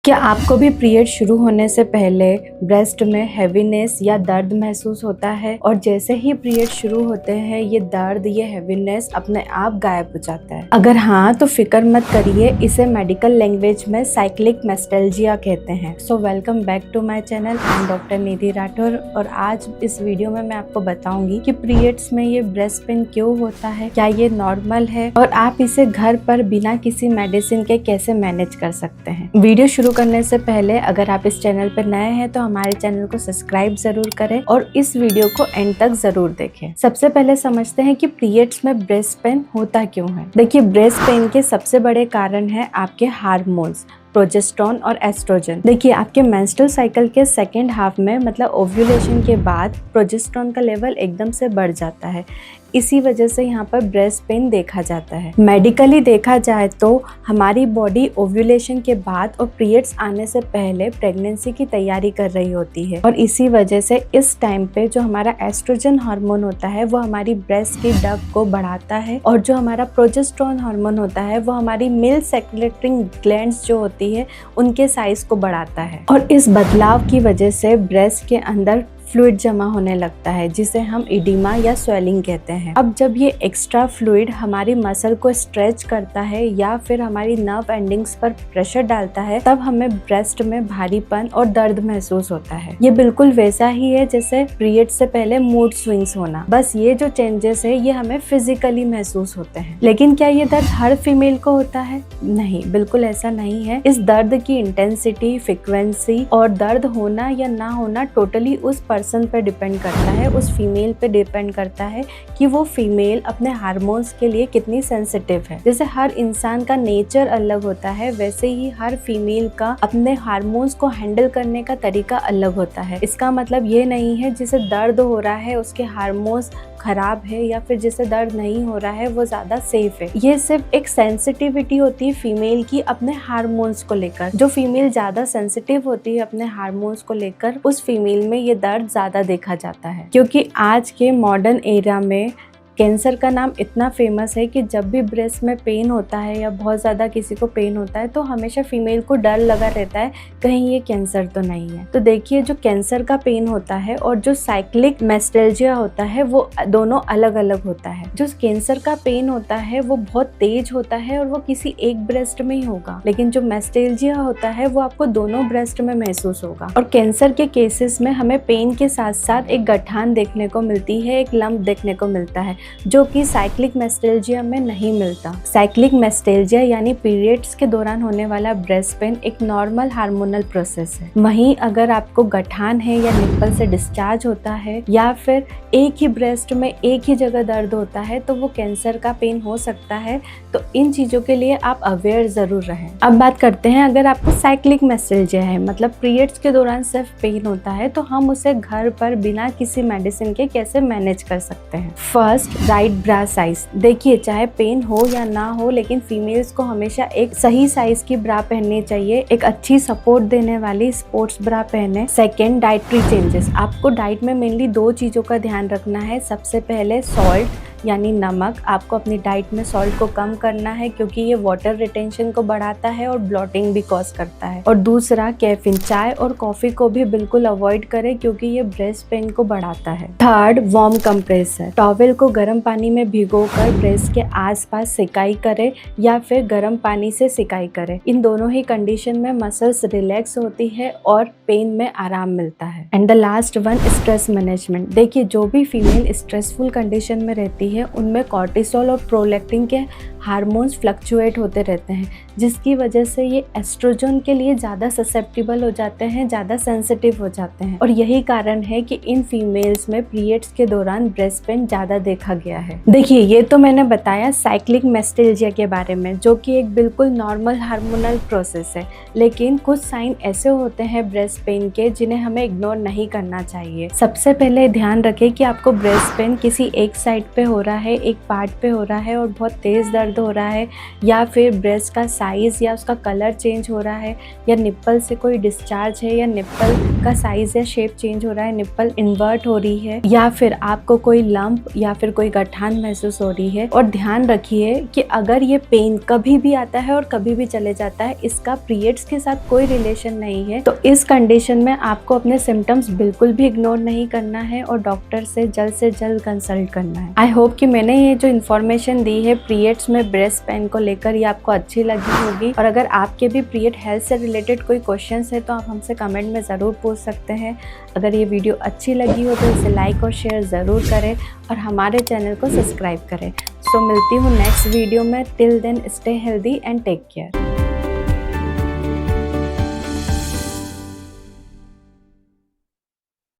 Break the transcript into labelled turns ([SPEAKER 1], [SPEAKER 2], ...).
[SPEAKER 1] क्या आपको भी पीरियड शुरू होने से पहले ब्रेस्ट में हैवीनेस या दर्द महसूस होता है और जैसे ही पीरियड शुरू होते हैं ये दर्द ये हैवीनेस अपने आप गायब हो जाता है? अगर हाँ तो फिक्र मत करिए, इसे मेडिकल लैंग्वेज में साइक्लिक मेस्टेल्जिया कहते हैं। So welcome back to my channel, I am doctor Nidhi Rathore और आज इस वीडियो में मैं आपको बताऊंगी कि पीरियड्स में ये ब्रेस्ट पेन क्यों होता है, क्या ये नॉर्मल है और आप इसे घर पर बिना किसी मेडिसिन के कैसे मैनेज कर सकते हैं। वीडियो शुरू करने से पहले अगर आप इस चैनल पर नए हैं तो हमारे चैनल को सब्सक्राइब जरूर करें और इस वीडियो को एंड तक जरूर देखें। सबसे पहले समझते हैं कि पीरियड्स में ब्रेस्ट पेन होता क्यों है। देखिए, ब्रेस्ट पेन के सबसे बड़े कारण है आपके हार्मोन्स प्रोजेस्टेरोन और एस्ट्रोजन। देखिए, आपके मेंस्ट्रुअल साइकिल के सेकेंड हाफ में मतलब ओव्यूलेशन के बाद प्रोजेस्टेरोन का लेवल एकदम से बढ़ जाता है। इसी वजह से यहाँ पर ब्रेस्ट पेन देखा जाता है। मेडिकली देखा जाए तो हमारी बॉडी ओव्यूलेशन के बाद और पीरियड्स आने से पहले प्रेगनेंसी की तैयारी कर रही होती है और इसी वजह से इस टाइम पे जो हमारा एस्ट्रोजन हार्मोन होता है वो हमारी ब्रेस्ट की डक्ट को बढ़ाता है और जो हमारा प्रोजेस्टेरोन हार्मोन होता है वो हमारी मेल सेक्रेटरिंग ग्लैंड्स जो होती है उनके साइज को बढ़ाता है और इस बदलाव की वजह से ब्रेस्ट के अंदर फ्लूइड जमा होने लगता है जिसे हम इडिमा या स्वेलिंग कहते हैं। अब जब ये एक्स्ट्रा फ्लूइड हमारी मसल को स्ट्रेच करता है या फिर हमारी नर्व एंडिंग्स पर प्रेशर डालता है तब हमें ब्रेस्ट में भारीपन और दर्द महसूस होता है। ये बिल्कुल वैसा ही है जैसे पीरियड से पहले मूड स्विंग्स होना, बस ये जो चेंजेस है ये हमें फिजिकली महसूस होते हैं। लेकिन क्या ये दर्द हर फीमेल को होता है? नहीं, बिल्कुल ऐसा नहीं है। इस दर्द की इंटेंसिटी, फ्रीक्वेंसी और दर्द होना या ना होना टोटली उस पर्सन पे डिपेंड करता है, उस फीमेल पे डिपेंड करता है कि वो फीमेल अपने हार्मोन्स के लिए कितनी सेंसिटिव है। जैसे हर इंसान का नेचर अलग होता है वैसे ही हर फीमेल का अपने हार्मोन्स को हैंडल करने का तरीका अलग होता है। इसका मतलब ये नहीं है जिसे दर्द हो रहा है उसके हार्मोन्स खराब है या फिर जिसे दर्द नहीं हो रहा है वो ज्यादा सेफ है। ये सिर्फ एक सेंसिटिविटी होती है फीमेल की अपने हार्मोन्स को लेकर। जो फीमेल ज्यादा सेंसिटिव होती है अपने हार्मोन्स को लेकर उस फीमेल में ये दर्द ज्यादा देखा जाता है। क्योंकि आज के मॉडर्न एरा में कैंसर का नाम इतना फेमस है कि जब भी ब्रेस्ट में पेन होता है या बहुत ज़्यादा किसी को पेन होता है तो हमेशा फीमेल को डर लगा रहता है कहीं ये कैंसर तो नहीं है। तो देखिए, जो कैंसर का पेन होता है और जो साइक्लिक मेस्टेल्जिया होता है वो दोनों अलग अलग होता है। जो कैंसर का पेन होता है वो बहुत तेज होता है और वो किसी एक ब्रेस्ट में ही होगा, लेकिन जो मेस्टेल्जिया होता है वो आपको दोनों ब्रेस्ट में महसूस होगा। और कैंसर के केसेस में हमें पेन के साथ साथ एक गठान देखने को मिलती है, एक लंप देखने को मिलता है जो कि साइक्लिक मेस्टेल्जिया में नहीं मिलता। साइक्लिक मेस्टेल्जिया यानी पीरियड्स के दौरान होने वाला ब्रेस्ट पेन एक नॉर्मल हार्मोनल प्रोसेस है। वहीं अगर आपको गठान है या निप्पल से डिस्चार्ज होता है या फिर एक ही ब्रेस्ट में एक ही जगह दर्द होता है तो वो कैंसर का पेन हो सकता है। तो इन चीजों के लिए आप अवेयर जरूर रहें। अब बात करते हैं, अगर आपको साइक्लिक मेस्टेल्जिया है मतलब पीरियड्स के दौरान सिर्फ पेन होता है तो हम उसे घर पर बिना किसी मेडिसिन के कैसे मैनेज कर सकते हैं। फर्स्ट, राइट ब्रा साइज। देखिए, चाहे पेन हो या ना हो लेकिन फीमेल्स को हमेशा एक सही साइज की ब्रा पहननी चाहिए, एक अच्छी सपोर्ट देने वाली स्पोर्ट्स ब्रा पहने। Second, dietary changes. आपको डाइट में मेनली दो चीजों का ध्यान रखना है। सबसे पहले सॉल्ट यानी नमक, आपको अपनी डाइट में सॉल्ट को कम करना है क्योंकि ये वाटर रिटेंशन को बढ़ाता है और ब्लॉटिंग भी कॉज करता है। और दूसरा, कैफीन, चाय और कॉफी को भी बिल्कुल अवॉइड करें क्योंकि ये ब्रेस्ट पेन को बढ़ाता है। Third, warm compressor. टॉवेल को गर्म पानी में भिगोकर ब्रेस्ट के आसपास सिकाई करें या फिर गर्म पानी से सिकाई करें। इन दोनों ही कंडीशन में मसल्स रिलैक्स होती है और पेन में आराम मिलता है। And the last one, stress management. देखिए, जो भी फीमेल स्ट्रेसफुल कंडीशन में रहती है उनमें कॉर्टिसोल और प्रोलैक्टिन के हार्मोन्स फ्लक्चुएट होते रहते हैं जिसकी वजह से ये एस्ट्रोजन के लिए ज़्यादा ससेप्टिबल हो जाते हैं, ज़्यादा सेंसिटिव हो जाते हैं और यही कारण है कि इन फीमेल्स में पीरियड्स के दौरान ब्रेस्ट पेन ज़्यादा देखा गया है। देखिए, ये तो मैंने बताया साइक्लिक मेस्टेल्जिया के बारे में जो कि एक बिल्कुल नॉर्मल हार्मोनल प्रोसेस है, लेकिन कुछ साइन ऐसे होते हैं ब्रेस्ट पेन के जिन्हें हमें इग्नोर नहीं करना चाहिए। सबसे पहले ध्यान रखें कि आपको ब्रेस्ट पेन किसी एक साइड पे हो रहा है, एक पार्ट पे हो रहा है और बहुत तेज दर्द दर्द हो रहा है, या फिर ब्रेस्ट का साइज़ या उसका कलर चेंज हो रहा है, या निप्पल से कोई डिस्चार्ज है, या निप्पल का साइज़ या शेप चेंज हो रहा है, निप्पल इन्वर्ट हो रही है, या फिर आपको कोई लंप या फिर कोई गठान महसूस हो रही है। और ध्यान रखिए कि अगर ये पेन कभी भी आता है और कभी भी चले जाता है, इसका पीरियड्स के साथ कोई रिलेशन नहीं है, तो इस कंडीशन में आपको अपने सिम्टम्स बिल्कुल भी इग्नोर नहीं करना है और डॉक्टर से जल्द कंसल्ट करना है। आई होप कि मैंने ये जो इन्फॉर्मेशन दी है पीरियड्स में ब्रेस्ट पेन को लेकर, ये आपको अच्छी लगी होगी। और अगर आपके भी पीरियड हेल्थ से रिलेटेड कोई क्वेश्चंस है तो आप हमसे कमेंट में ज़रूर पूछ सकते हैं। अगर ये वीडियो अच्छी लगी हो तो इसे लाइक और शेयर ज़रूर करें और हमारे चैनल को सब्सक्राइब करें। सो मिलती हूँ नेक्स्ट वीडियो में। Till then stay healthy and take care.